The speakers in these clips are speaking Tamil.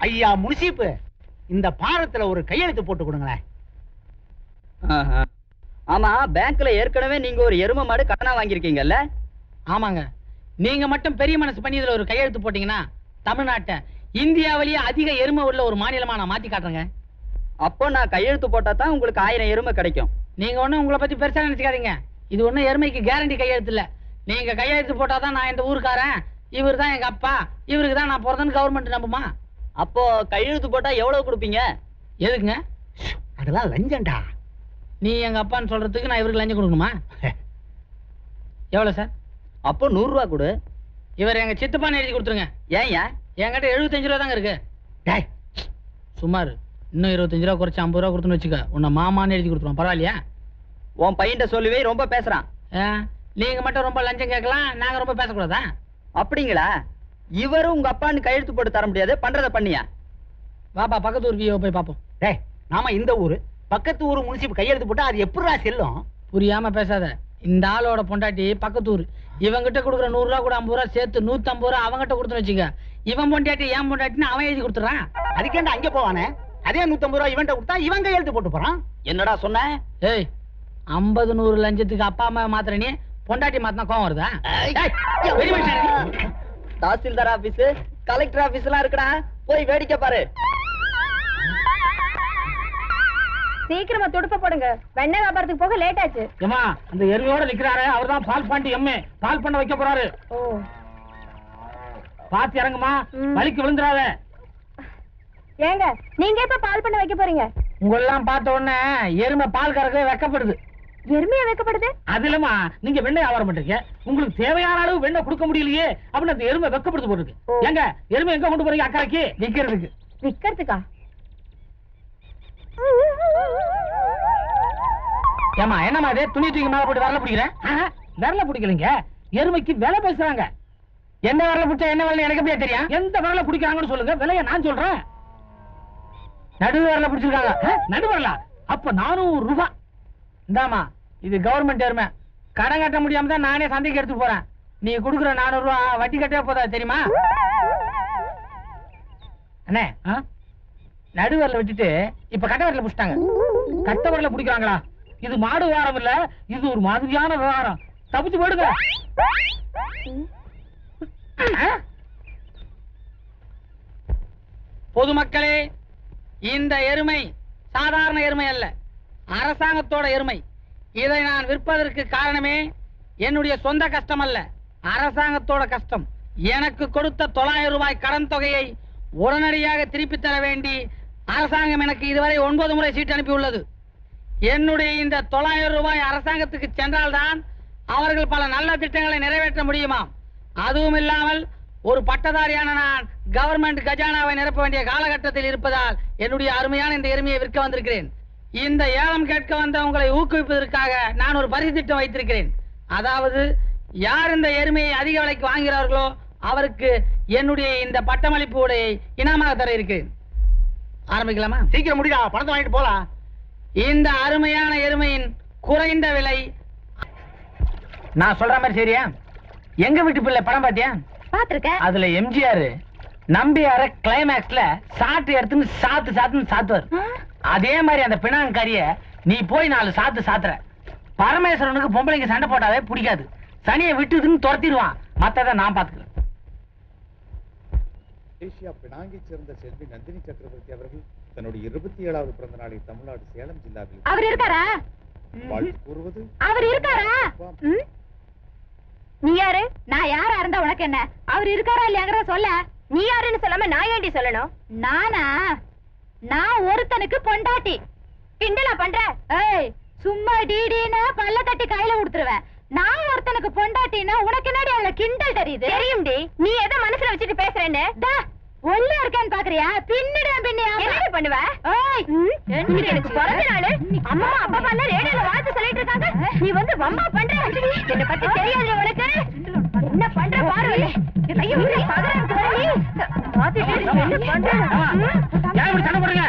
ஐயா முனிசிப்பு, இந்த பாரத்துல ஒரு கையெழுத்து போட்டு கொடுங்களேன். ஆமா, பேங்க்ல ஏற்கனவே நீங்க ஒரு எருமை மாடு கடனா வாங்கியிருக்கீங்கல்ல? ஆமாங்க. நீங்க மட்டும் பெரிய மனசு பண்ணி இதுல ஒரு கையெழுத்து போட்டீங்கன்னா தமிழ்நாட்டை இந்தியாவிலேயே அதிக எருமை உள்ள ஒரு மாநிலமா நான் மாத்தி காட்டுறேங்க. அப்போ நான் கையெழுத்து போட்டா தான் உங்களுக்கு 1000 எருமை கிடைக்கும். நீங்க ஒண்ணும் உங்களை பத்தி பெருசா நினைச்சுக்காதீங்க. இது ஒண்ணும் எருமைக்கு கேரண்டி கையெழுத்து இல்ல. நீங்க கையெழுத்து போட்டாதான் நான் இந்த ஊருக்காரன், இவரு தான் எங்க அப்பா, இவருக்கு தான் நான் பிறந்தேன்னு கவர்மெண்ட் நம்புமா? அப்போ கையெழுத்து போட்டா எவ்வளவு கொடுப்பீங்க? எதுக்குங்க? அதெல்லாம் லஞ்சம்டா. நீ எங்க அப்பான்னு சொல்றதுக்கு நான் இவருக்கு லஞ்சம் கொடுக்கணுமா? எவ்வளவு சார்? அப்போ 100 ரூபா கொடு. இவர் எங்க சித்தப்பான்னு எழுதி கொடுத்துருங்க. ஏன்? என்கிட்ட 75 ரூபா தாங்க இருக்கு. டேய் சுமார் இன்னும் 25 ரூபா குறைச்சு 50 ரூபா கொடுத்துன்னு வச்சுக்க, உன்னை மாமான்னு எழுதி கொடுத்துருவோம். பரவாயில்லையா? உன் பையன்ட்ட சொல்லுவே ரொம்ப பேசுறான். நீங்க மட்டும் ரொம்ப லஞ்சம் கேட்கலாம், நாங்க ரொம்ப பேசக்கூடாதா? அப்படிங்களா? இவரும் உங்க அப்பான்னு கையெழுத்து போட்டு தர முடியாது, பண்றத பண்ணியா? வாப்பா பக்கத்து ஊர் வியோ போய் பாப்போம். டேய், நாம இந்த ஊரு பக்கத்து ஊர் முனிசிப்பு கையெழுத்து போட்டா அது எப்படிடா செல்லும்? புரியாம பேசாத. இந்த ஆளோட பொண்டாட்டி பக்கத்து ஊர். இவங்கிட்ட கொடுக்குற 100 ரூபா கூட 50 ரூபா சேர்த்து 150 ரூபா அவங்கிட்ட கொடுத்துன்னு வச்சுக்க. இவன் பொண்டாட்டி ஏன் பொண்டாட்டின்னு அவன் எழுதி கொடுத்துறான். அதுக்கேண்டா அங்கே போவானே, அதே 150 ரூபா இவன்ட்ட கொடுத்தா இவன் கையெழுத்து போட்டு போறான். என்னடா சொன்ன? ஏய், 50 100 லஞ்சத்துக்கு அப்பா அம்மா மாத்திர நீ பொண்டாட்டி மாத்தினா கோவம் வருதா? தாசில்தார் ஆபீஸ், கலெக்டர் ஆபீஸ் எல்லாம் இருக்குடா, போய் வேடிக்கை பாரு. சீக்கிரமா துடுப்ப போடுங்க, வெண்ணெய் வியாபாரத்துக்கு போக லேட் ஆச்சு. ஏமா, அந்த எருமையோட நிக்கிறாரு, அவர்தான் பால் பாண்டி எம்ஏ, பால் பண்ண வைக்க போறாரு. ஓ, பாத்து இறங்குமா, வலிக்கு விழுந்துறாத. ஏங்க நீங்க எப்ப பால் பண்ண வைக்க போறீங்க? உங்களெல்லாம் பார்த்த உடனே எருமை பால் கறக்கவே வெக்கப்படுது. எருமையா வைக்கப்படுது? அது இல்லமா, நீங்க வெண்ணெய் வியாபாரம் பண்றீங்க, உங்களுக்கு தேவையான அளவு வெண்ணெய் கொடுக்க முடியலையே அப்படின்னு அந்த எருமை வெக்கப்படுது போட்டுருக்கு. எங்க எருமை எங்க கொண்டு போறீங்க? அக்கறைக்கு விக்கிறதுக்கு. விக்கிறதுக்கா? ஏமா என்னமா இது, துணி தூக்கி மேல போட்டு வரல பிடிக்கிறேன்? விரல பிடிக்கலங்க, எருமைக்கு விலை பேசுறாங்க. என்ன விரல பிடிச்சா என்ன விலை எனக்கு எப்படியா தெரியும்? எந்த விரல பிடிக்கிறாங்கன்னு சொல்லுங்க, விலைய நான் சொல்றேன். நடு விரல பிடிச்சிருக்காங்க. நடு விரலா? அப்ப 400 ரூபா. இந்தாமா, இது கவர்மெண்ட் எருமை, கடன் கட்ட முடியாம தான் நானே சந்தைக்கு எடுத்து போறேன். நீ கொடுக்குற 400 ரூபா வட்டி கட்டவே போதா தெரியுமா? அண்ணே, நடு விரல விட்டுட்டு இப்ப கட்ட விரல பிடிச்சிட்டாங்க. கட்ட விரல பிடிக்கிறாங்களா? இது மாடு விவகாரம் இல்ல, இது ஒரு மாதிரியான விவகாரம். தப்பிச்சு போடுங்க. பொதுமக்களே, இந்த எருமை சாதாரண எருமை அல்ல, அரசாங்கத்தோட எருமை. இதை நான் விற்பதற்கு காரணமே என்னுடைய சொந்த கஷ்டம் அல்ல, அரசாங்கத்தோட கஷ்டம். எனக்கு கொடுத்த 900 ரூபாய் கடன் தொகையை உடனடியாக திருப்பி தர வேண்டி அரசாங்கம் எனக்கு இதுவரை 9 முறை சீட்டு அனுப்பியுள்ளது. என்னுடைய இந்த 900 ரூபாய் அரசாங்கத்துக்கு சென்றால்தான் அவர்கள் பல நல்ல திட்டங்களை நிறைவேற்ற முடியுமாம். அதுவும் இல்லாமல் ஒரு பட்டதாரியான நான் கவர்மெண்ட் கஜானாவை நிரப்ப வேண்டிய காலகட்டத்தில் இருப்பதால் என்னுடைய அருமையான இந்த எருமையை விற்க வந்திருக்கிறேன். இந்த ஏலம் கேட்க வந்த உங்களை ஊக்குவிப்பதற்காக நான் ஒரு பரிசு திட்டம் வைத்திருக்கிறேன். அதாவது யார் இந்த எருமையை அதிக விலைக்கு வாங்குகிறார்களோ அவருக்கு என்னுடைய இந்த பட்டமளிப்பு உடையை இனாமாக தர இருக்கிறேன். ஆரம்பிக்கலாமா? சீக்கிரம் முடிடா, பணத்தை வாங்கிட்டு போலாம். இந்த அருமையான எருமையின் குறைந்த விலை. நான் சொல்ற மாதிரி சரியா? எங்க வீட்டு பிள்ளை படம் பாத்தியா? பாத்துருக்கேன். அதுல எம்ஜிஆர் நம்பியார கிளைமேக்ஸ்ல சாட்டு எடுத்துன்னு சாத்துன்னு சாத்துவார். அதே மாதிரி அந்த பிணாங்கரிய நீ போய் 4 சாத்துற. பரமேஸ்வரனுக்கு பொம்பளைங்க சண்டை போட்டாவே பிடிக்காது, சனியை விட்டுதுன்னு துரத்திடுவான். மத்ததை நான் பாத்துக்கிறேன். மலேசியா பினாங்கை சேர்ந்த செல்வி நந்தினி சக்கரவர்த்தி அவர்கள் தன்னுடைய 27வது பிறந்த நாளை தமிழ்நாடு சேலம் ஜில்லாவில் அவர் இருக்காரா? வாழ்த்து கூறுவது. அவர் இருக்காரா? நீ யாரு? நான் யாரா இருந்தா உனக்கு என்ன? அவர் இருக்காரா இல்லையாங்கறத சொல்ல. நீ யாருன்னு சொல்லாம நான் ஏண்டி சொல்லணும்? நானா? நான் ஒருத்தனுக்கு பொண்டாட்டி. கிண்டலா பண்ற? ஏய், சும்மா டிடினா பல்ல தட்டி கையில கொடுத்துருவேன். நான் ஒருத்தனுக்கு பொண்டாட்டினா உனக்கு என்னடி அதுல கிண்டல் தெரியுது? தெரியும்டி. நீ எதை மனசுல வச்சுட்டு பேசுறேன்னு ஒல்ல இருக்கேன்னு பாக்குறியா? பின்னிடுவேன். என்ன பண்ணுவ? இன்னைக்கு எனக்கு பிறந்த நாள். அம்மா அப்பா எல்லாம் ரேடியோல வாழ்த்து சொல்லிட்டு இருக்காங்க, நீ வந்து வம்பா பண்ற. என்ன பத்தி தெரியாது உனக்கு? என்ன பண்ற பாரு. ஐயோ, பதறதுக்கு வர நீ பாத்துட்டு என்ன பண்ற? ஏன் இப்படி சண்டை போடுறீங்க?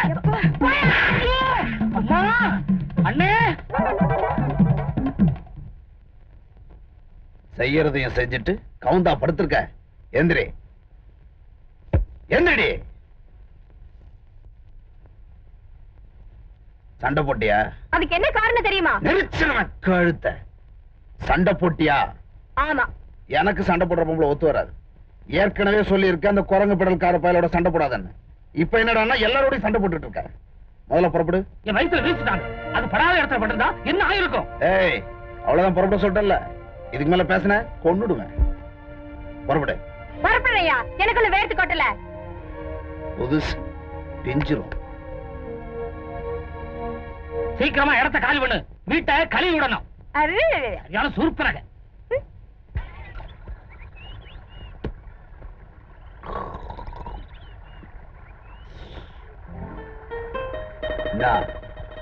அம்மா, அண்ணே. செய்யறதையும் செஞ்சுட்டு கவுந்தா படுத்திருக்க. எந்திரி எந்திரடி. சண்டை போட்டியா? அதுக்கு என்ன காரணம் தெரியுமா? நெரிச்சிருவன் கழுத்த. சண்டை போட்டியா? ஆமா. எனக்கு சண்டை போடுற பொம்பளை ஒத்து வராது. ஏற்கனவே சொல்லி இருக்க அந்த குரங்கு பெடல்கார பயலோட சண்டை போடாதன்னு. இப்ப என்னடான்னா எல்லாரோடையும் சண்டை போட்டுட்டு இருக்க. முதல்ல புறப்படு. என் வயித்துல வீசிட்டாங்க. அது படாத இடத்துல பட்டிருந்தா என்ன ஆயிருக்கும்? ஏய், அவ்வளவுதான் புறப்பட சொல்லிட்டல. இதுக்கு மேல பேசின கொன்னுடுவேன். புறப்படு. புறப்படுறியா? எனக்குள்ள வேர்த்து கொட்டல. புதுசு பிஞ்சிரும். சீக்கிரமா இடத்த காலி பண்ணு. வீட்டை கழுவி விடணும். யாரும் சுருப்பறாங்க.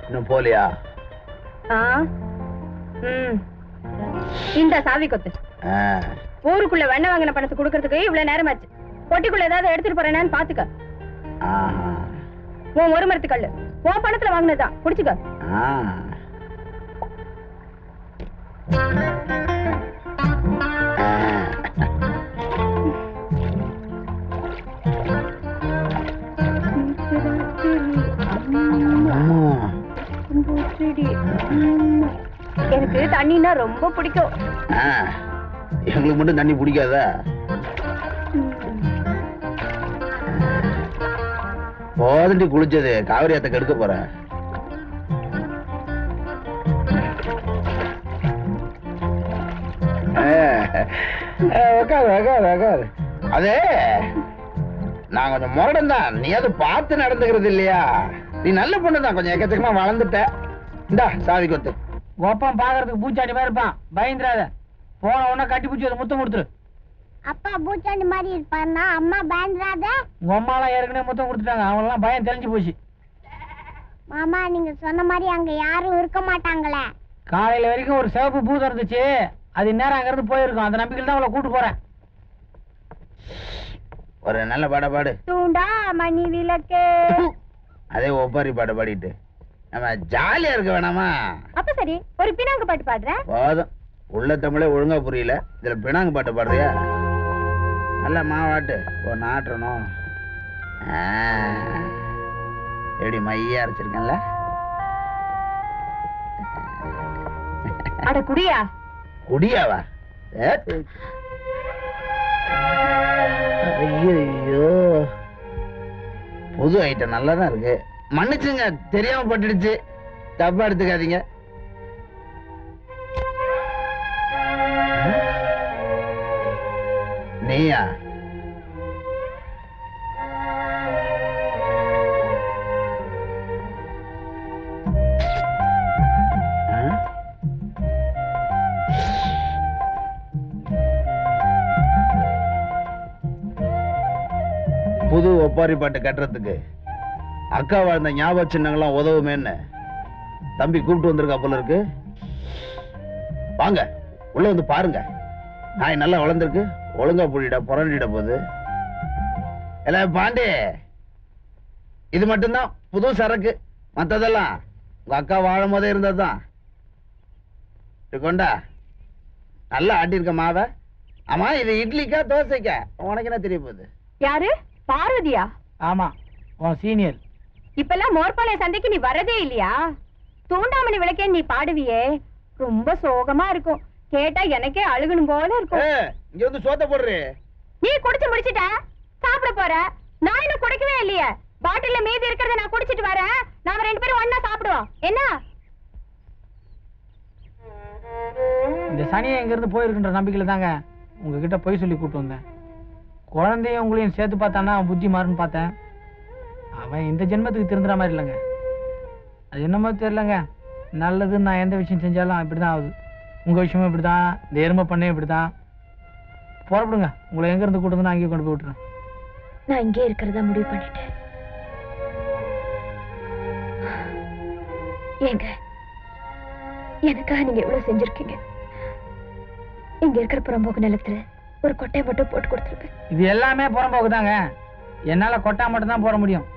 இன்னும் போலியா? இந்த சாவி கொத்து. ஊருக்குள்ள வெண்ணெய் வாங்கின பணத்தை கொடுக்கறதுக்கு இவ்வளவு நேரம் ஆச்சு. பொட்டிக்குள்ள ஏதாவது எடுத்துட்டு போறேன்னு பாத்துக்க. உன் ஒரு மரத்து கல்லு உன் பணத்துல வாங்கினதுதான். குடிச்சுக்க. எனக்கு தண்ணினா ரொம்ப பிடிக்கும். எங்களுக்கு மட்டும் தண்ணி பிடிக்காதா? போதண்டி குளிச்சது. காவிரி ஆத்த கெடுக்க போற. அதே நான் கொஞ்சம் முரடன் தான். நீ அது பார்த்து நடந்துக்கிறது இல்லையா? நீ நல்ல பொண்ணுதான். கொஞ்சம் எக்கச்சக்கமா வளர்ந்துட்ட. இந்தா சாவி கொத்து. கோப்பம் பாக்குறதுக்கு பூச்சாண்டி மாதிரி இருப்பான். பயந்துராத. போன உடனே கட்டி பூச்சி முத்தம் கொடுத்துரு. அப்பா பூச்சாண்டி மாதிரி இருப்பாருன்னா அம்மா பயந்துராத. உங்க அம்மா எல்லாம் ஏற்கனவே முத்தம் கொடுத்துட்டாங்க. அவங்க எல்லாம் பயம் தெளிஞ்சு போச்சு. மாமா நீங்க சொன்ன மாதிரி அங்க யாரும் இருக்க மாட்டாங்களே. காலையில வரைக்கும் ஒரு சிவப்பு பூதம் இருந்துச்சு. அது நேரம் அங்க இருந்து போயிருக்கும். அந்த நம்பிக்கையில் தான் அவளை கூட்டு போறேன். ஒரு நல்ல பாட பாடு. தூண்டா மணி விளக்கே. அதே ஒப்பாரி பாட பாடிட்டு நம்ம ஜாலியா இருக்க வேணாமா? அப்ப சரி, ஒரு பினாங்கு பாட்டு பாடுறேன். போதும். உள்ள தமிழே ஒழுங்கா புரியல. இதுல பினாங்கு பாட்டு பாடுறியா? நல்ல மாவாட்டு ஒன்னு ஆட்டணும். எப்படி மையா அரைச்சிருக்கேன்ல? அட குடியா. குடியாவா? ஐயோ, புது ஐட்டம் நல்லாதான் இருக்கு. மன்னிச்சுங்க, தெரியாம பட்டுடுச்சு. தப்பா எடுத்துக்காதீங்க. நீயா? புது ஒப்பாரி பாட்டு கட்டுறதுக்கு அக்கா வாழ்ந்த ஞாபக சின்னங்கள்லாம் உதவுமேன்னு தம்பி கூப்பிட்டு வந்திருக்கா போல இருக்கு. வாங்க உள்ள வந்து பாருங்க. நாய் நல்லா வளர்ந்துருக்கு. ஒழுங்கா புடிட புரண்டிட போகுது. எல்லாம் பாண்டி, இது மட்டும்தான் புது சரக்கு. மத்ததெல்லாம் உங்க அக்கா வாழும் போதே இருந்ததுதான். கொண்டா நல்லா ஆட்டிருக்க மாவை. ஆமா, இது இட்லிக்கா தோசைக்கா? உனக்கு என்ன தெரிய போகுது? யாரு? பார்வதியா? ஆமா, உன் சீனியர். இப்பெல்லாம் மோர்பாளைய சந்தைக்கு நீ வரதே இல்லையா? தூண்டாமணி விளக்கே நீ பாடுவியே, ரொம்ப சோகமா இருக்கும். கேட்டா எனக்கே அழுகணும் போல இருக்கும். இங்க வந்து சோத்த போடுறே. நீ குடிச்சு முடிச்சிட்ட, சாப்பிட போற. நான் இன்னும் குடிக்கவே இல்லையே. பாட்டில்ல மீதி இருக்கிறத நான் குடிச்சிட்டு வரேன். நாம ரெண்டு பேரும் ஒண்ணா சாப்பிடுவோம். என்ன? இந்த சனியை எங்க இருந்து போயிருக்குன்ற நம்பிக்கையில தாங்க உங்ககிட்ட போய் சொல்லி கூட்டு வந்தேன். குழந்தைய உங்களையும் சேர்த்து பார்த்தானா புத்தி மாறுன்னு பார்த்தேன். அவன் இந்த ஜென்மத்துக்கு திருந்துற மாதிரி இல்லைங்க. அது என்னமோ தெரியலங்க. நல்லதுன்னு நான் எந்த விஷயம் செஞ்சாலும் இப்படிதான் ஆகுது. உங்க விஷயமும் இப்படிதான், இந்த எருமை பண்ணையும் இப்படிதான். புறப்படுங்க. உங்களை எங்க இருந்து கூட்டு வந்து நான் அங்கேயே கொண்டு போய் விட்டுறேன். நான் இங்கே இருக்கிறதா முடிவு பண்ணிட்டேன். ஏங்க, எனக்காக நீங்க எவ்வளவு செஞ்சிருக்கீங்க. இங்க இருக்கிற புறம்போக்கு நிலத்துல ஒரு கொட்டையை மட்டும் போட்டு கொடுத்துருப்பேன். இது எல்லாமே புறம்போக்கு தாங்க. என்னால கொட்டா மட்டும் தான் போட முடியும்.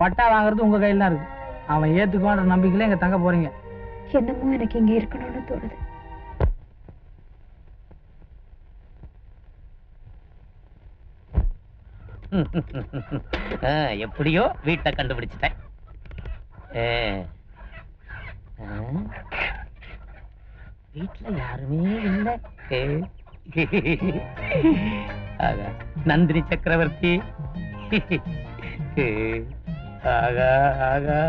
பட்டா வாங்குறது உங்க கையில் தான் இருக்கு. அவன் ஏத்துக்குவான்ற நம்பிக்கையில இங்க தங்க போறீங்க. என்னமோ எனக்கு இங்க இருக்கணும்னு தோணுது. எப்படியோ வீட்டை கண்டுபிடிச்சிட்டேன். வீட்டுல யாருமே இல்லை. ஆகா, நந்தினி சக்கரவர்த்தி. ஆகா ஆகா.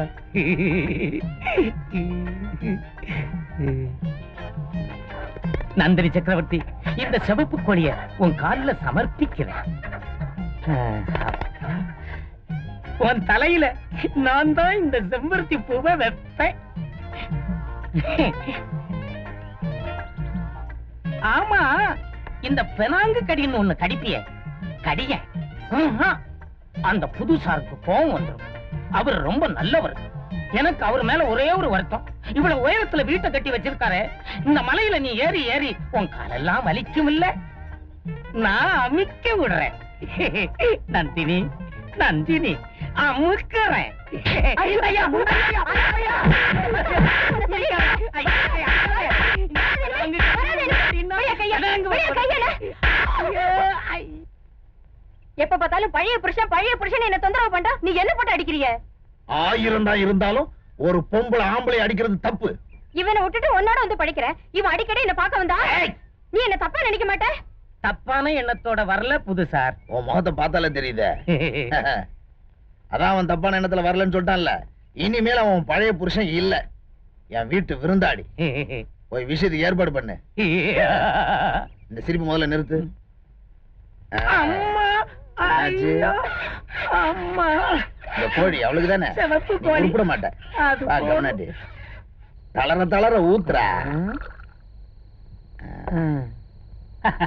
நந்தினி சக்கரவர்த்தி, இந்த சிவப்பு கோழிய உன் காலில் சமர்ப்பிக்கிறேன். உன் தலையில நான் தான் இந்த செம்பருத்தி பூவை வைப்பேன். ஆமா, இந்த பெனாங்கு கடின்னு ஒண்ணு கடிப்பிய கடிய, அந்த புதுசாருக்கு கோவம் வந்துடும். அவர் ரொம்ப நல்லவர். எனக்கு அவர் மேல ஒரே ஒரு வருத்தம், இவ்வளவு உயரத்துல வீட்டை கட்டி வச்சிருக்காரு. இந்த மலையில நீ ஏறி ஏறி உன் காலெல்லாம் வலிக்கும் இல்ல, நான் அமிக்க விடுறேன். நந்தினி நந்தினி, அமுக்கிறேன். எப்ப பார்த்தாலும் பழைய புருஷன் என்ன தொந்தரவு பண்றா. நீ என்ன போட்டு அடிக்கிறீங்க? 1000 தான் இருந்தாலும் ஒரு பொம்பளை ஆம்பளை அடிக்கிறது தப்பு. இவனை விட்டுட்டு உன்னோட வந்து படிக்கிறேன். இவன் அடிக்கடி என்ன பார்க்க வந்தா நீ என்ன தப்பா நினைக்க மாட்ட? தப்பான எண்ணத்தோட வரல புதுசார். உன் முகத்தை பார்த்தாலே தெரியுதே. அதான் அவன் தப்பான எண்ணத்துல வரலன்னு சொல்லிட்டான்ல. இனிமேல் அவன் பழைய புருஷன் இல்ல, என் வீட்டு விருந்தாடி. போய் விஷயத்துக்கு ஏற்பாடு பண்ணு. இந்த சிரிப்பு முதல்ல நிறுத்து. அம்மா, ஐயோ, அம்மா. இந்த கோழி அவளுக்கு தானே, சிவப்பு கோழி. உருப்பிட மாட்டேன். அது கவனாட்டி தளர தளர ஊத்துறா.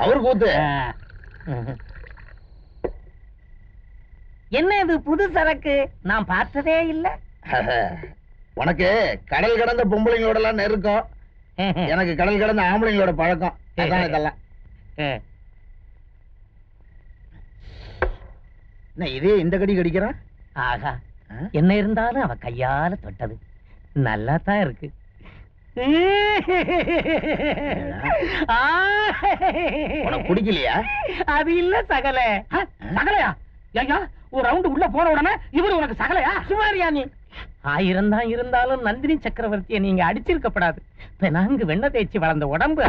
அவருக்கு ஊத்து. என்ன இது புது சரக்கு? நான் பார்த்ததே இல்ல. உனக்கு கடல் கடந்த பொம்பளைங்களோட எல்லாம் நெருக்கம், எனக்கு கடல் கடந்த ஆம்பளைங்களோட பழக்கம். அதான் இதெல்லாம். என்ன இதே இந்த கடி கடிக்கிறான்? ஆகா, என்ன இருந்தாலும் அவ கையால தொட்டது நல்லா தான் இருக்கு. உனக்கு பிடிக்கலையா? அது இல்ல சகல. சகலையா? ஐயா, ஒரு ரவுண்டு உள்ள போற உடனே இவரு உனக்கு சகலையா? சுமாரியா நீ? 1000 தான் இருந்தாலும் நந்தினி சக்கரவர்த்தியை நீங்க அடிச்சிருக்கப்படாது. நான்கு வெண்ண தேய்ச்சி வளர்ந்த உடம்பு.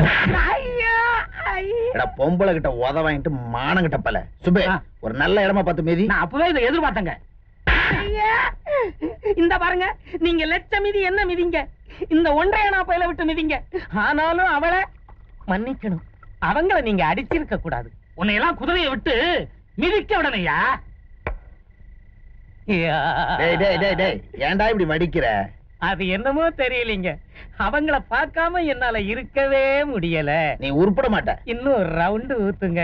பொம்பளை கிட்ட உத வாங்கிட்டு மானம் கிட்ட பல சுபே, ஒரு நல்ல இடமா பார்த்து மீதி. நான் அப்பவே இதை எதிர்பார்த்தங்க. இந்த பாருங்க, நீங்க லட்ச மிதி என்ன மிதிங்க, இந்த 1.5 பையில விட்டு மிதிங்க. ஆனாலும் அவளை மன்னிக்கணும், அவங்கள நீங்க அடிச்சிருக்க கூடாது. உன்னையெல்லாம் குதிரையை விட்டு மிதிக்க விடணையா? ஏன்டா இப்படி மடிக்கிற? அது என்னமோ தெரியலீங்க, அவங்கள பார்க்காம என்னால இருக்கவே முடியல. நீ உருப்பட மாட்ட. இன்னும் ஒரு ரவுண்டு ஊத்துங்க.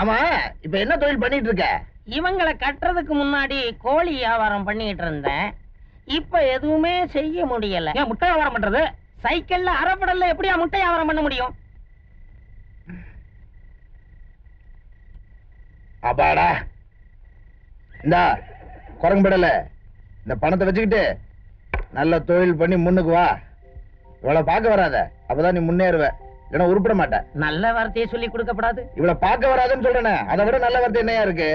ஆமா, இப்ப என்ன தொழில் பண்ணிட்டு இருக்க? இவங்களை கட்டுறதுக்கு முன்னாடி கோழி வியாபாரம் பண்ணிட்டு இருந்தேன். இப்ப எதுவுமே செய்ய முடியல. ஏன் முட்டை வியாபாரம் பண்றது? சைக்கிள்ல அரைப்படல எப்படியா முட்டை வியாபாரம் பண்ண முடியும்? அப்பாடா, இந்த குரங்குபடல, இந்த பணத்தை வச்சுக்கிட்டு நல்ல தொழில் பண்ணி முன்னுக்கு வா. இவ்வளவு பார்க்க வராத, அப்பதான் நீ முன்னேறுவ. இல்லைன்னா உருப்பிட மாட்ட. நல்ல வார்த்தையை சொல்லி கொடுக்கப்படாது. இவ்வளவு பார்க்க வராதுன்னு சொல்றேன், அதை விட நல்ல வார்த்தை என்னையா இருக்கு?